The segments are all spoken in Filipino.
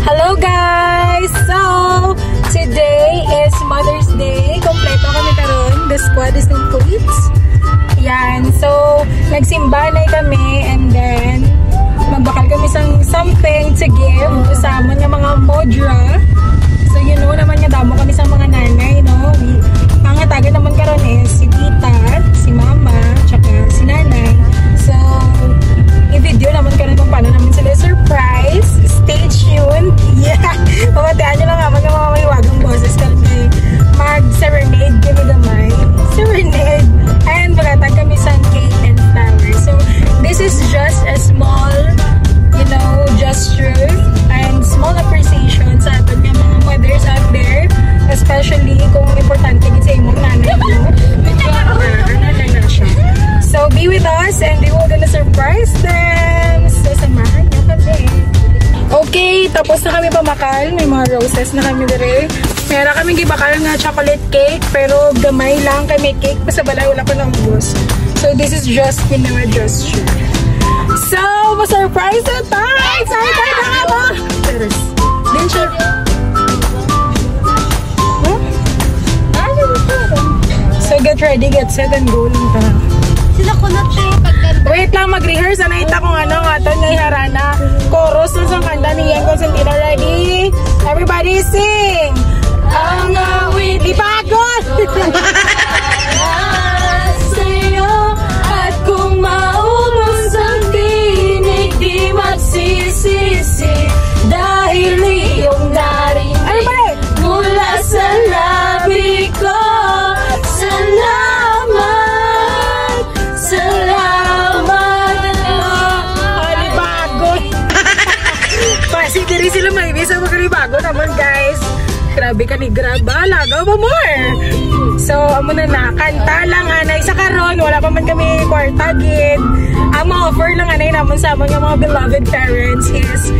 Hello guys! So, today is Mother's Day. Kompleto kami karon. The squad is complete. Yan. So, nagsimba na kami and then magbakal kami something to give sa amon nga mga modra. So, you know naman nga damo kami sa mga nanay, no? Mga taga naman karon is si tita, si mama, tsaka si nanay. So, i-video naman karon kung paano namin sila surprise. Stay tuned. Yeah. Pamatian nyo lang naman yung mga mahiwagang boses karon kay mag-serenade. Give me the mic. Serenade. And magatag kami sa cake and flowers. So, this is just a small, you know, gesture and small appreciation sa atin ng mga mothers out there. Especially kung importante din sa imong nanay mo. So, be with us and we will gonna surprise them. So, samahan nyo kami. Okay, tapos na kami pamakal. May mga roses na kami dire. Meron kami gibakal nga chocolate cake, pero gamay lang kay may cake. Basta balay, wala pa naubos. So, this is just, you know, a gesture. So, ma-surprise na tayo! Excited na ka ba? Din siya. So, get ready, get set, and go lang ta. Sila ko na Wait lang, mag-rehearse. Anaita kung ano nga ito ngay harana. Chorus na sa kanta ni Yenko Santino. Ready? Everybody sing! Ang awit ipagod! Sa'yo at kung maubos ang tinig di magsisisi dahil iyong narinig mula sa labi ko. Salamat! Salamat! Alibago! Pasi diri sila may bisa magalibago naman guys. Grabe ka ni Graba. Lagaw ba more? So, amo na kanta lang anay sa karon. Wala pa man kami kwarta gid. Ang offer lang anay naman sa among mga beloved parents is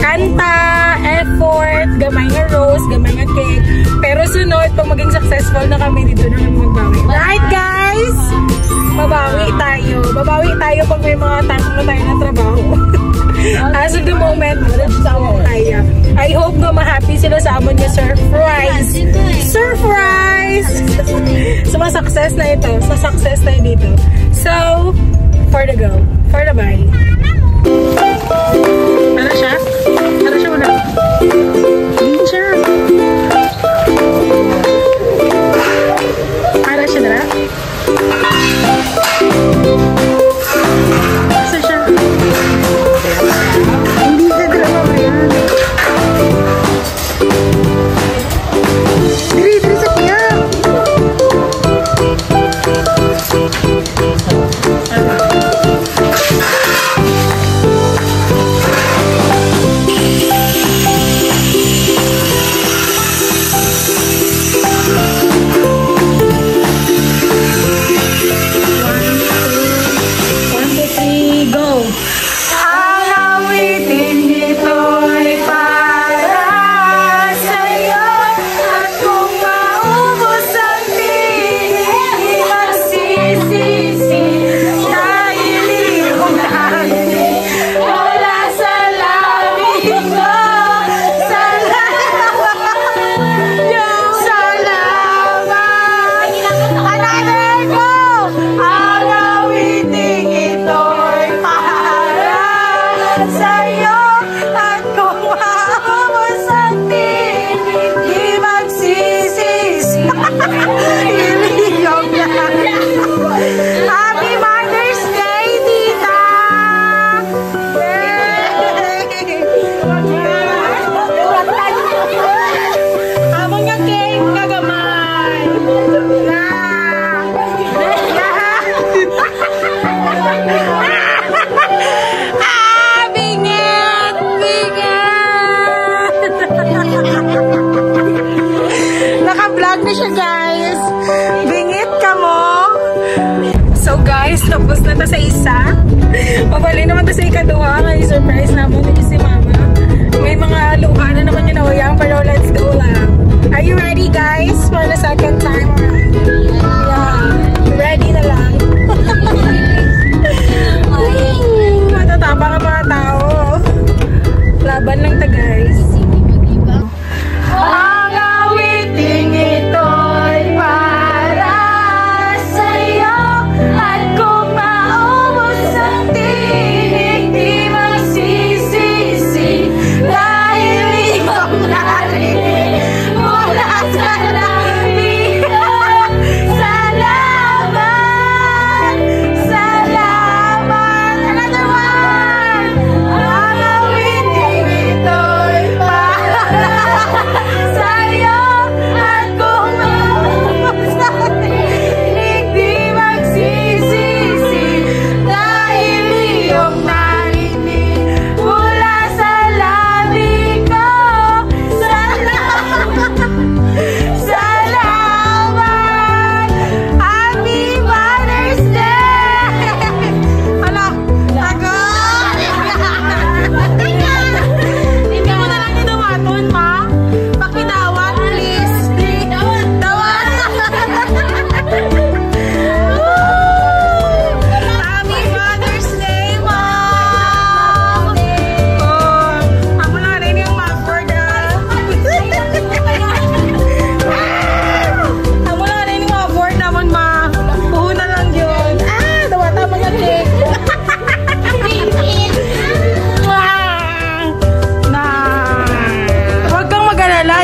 kanta, effort, gamay nga rose, gamay nga cake. Pero sunod, pag maging successful na kami, dito na kami magbawi. Right guys? Babawi tayo. Babawi tayo pag may mga tanong na tayo na trabaho. As of the moment, wala sa among kaya. I hope na ma-happy sila sa amon niya surprise. Surprise! So, ma-success na ito. So, success tayo dito. So, for the go. For the bye. Ano siya? Ano siya muna? Teacher. Ano siya na? Asa siya? Hindi siya drama ba yan? Diri sa kaya.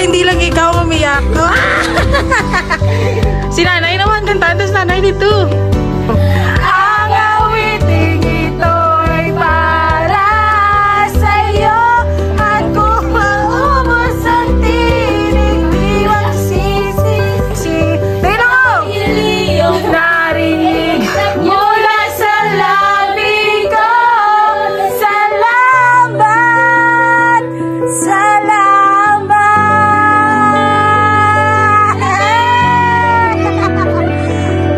hindi lang ikaw umiyak. Si nanay naman kantaan, tapos nanay dito. Ang awiting ito'y para sa'yo at kung maubos ang tinig di magsisisi. Pero narinig mula sa labi ko. Salamat, salamat.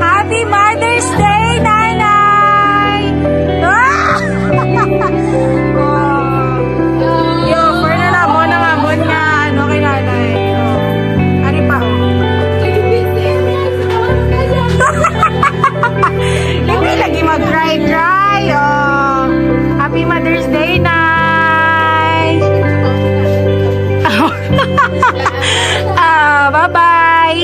Happy Mother's Day, Nanay! Yo, for na lang mo nang amon nga ano kay Nanay. Ano pa? Hindi lagi mag-cry-cry. Happy Mother's Day, Nay! Bye-bye!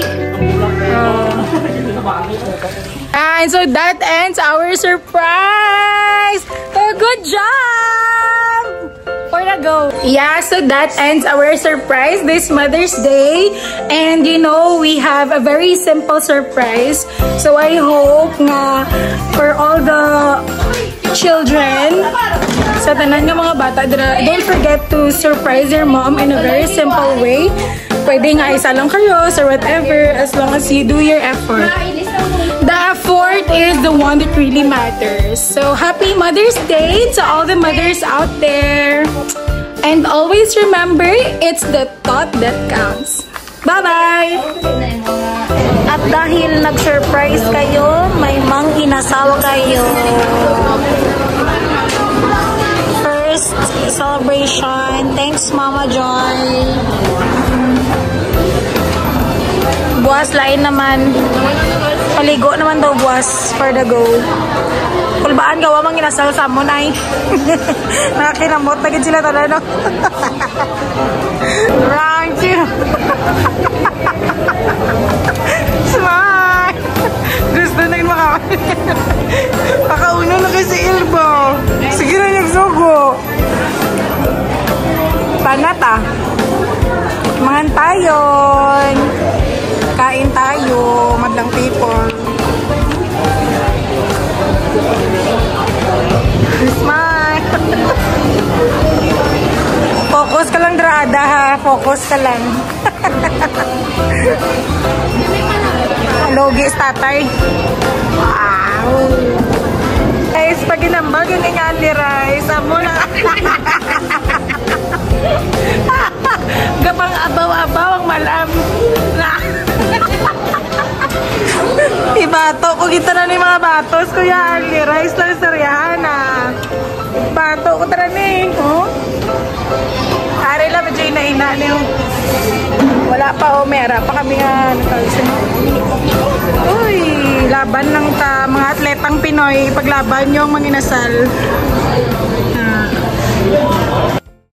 And so that ends our surprise! Good job! For the go! Yeah, so that ends our surprise this Mother's Day. And you know, we have a very simple surprise. So I hope nga for all the children, sa tanan ng mga bata, don't forget to surprise your mom in a very simple way. Pwede nga isa lang kayo or whatever, as long as you do your effort. The effort is the one that really matters. So happy Mother's Day to all the mothers out there. And always remember, it's the thought that counts. Bye-bye! At dahil nag-surprise kayo, may mang-inasal kayo. First celebration. Thanks, Mama Joy. Buwas lain naman. Paligo naman daw buwas for the go. Kulbaan gawa mang inasal sa mo, Nay. Nakakinamot na gid sila talaga, no? Round 2. Smile! Gusto na yun makauno na kasi Ilbo. Sige na yung sugo. Panat ah. Mangan tayon. Kain tayo, madlang people. Smile. Focus ka lang, Drada, ha? Focus ka lang. Logis tatay. Wow. Guys, pag inambag yun nga ni Rice, amo na. Gapang abaw-abaw ang malam. Ibato ko kita na ni mga batos, Kuya Ali. Rice lang saryahan, ha. Bato ko tara ni. Oh? Ari lang, medyo ina-ina niyo. Wala pa, mera pa kami nga. Uy, laban lang ta. Mga atletang Pinoy, paglaban yung mga inasal.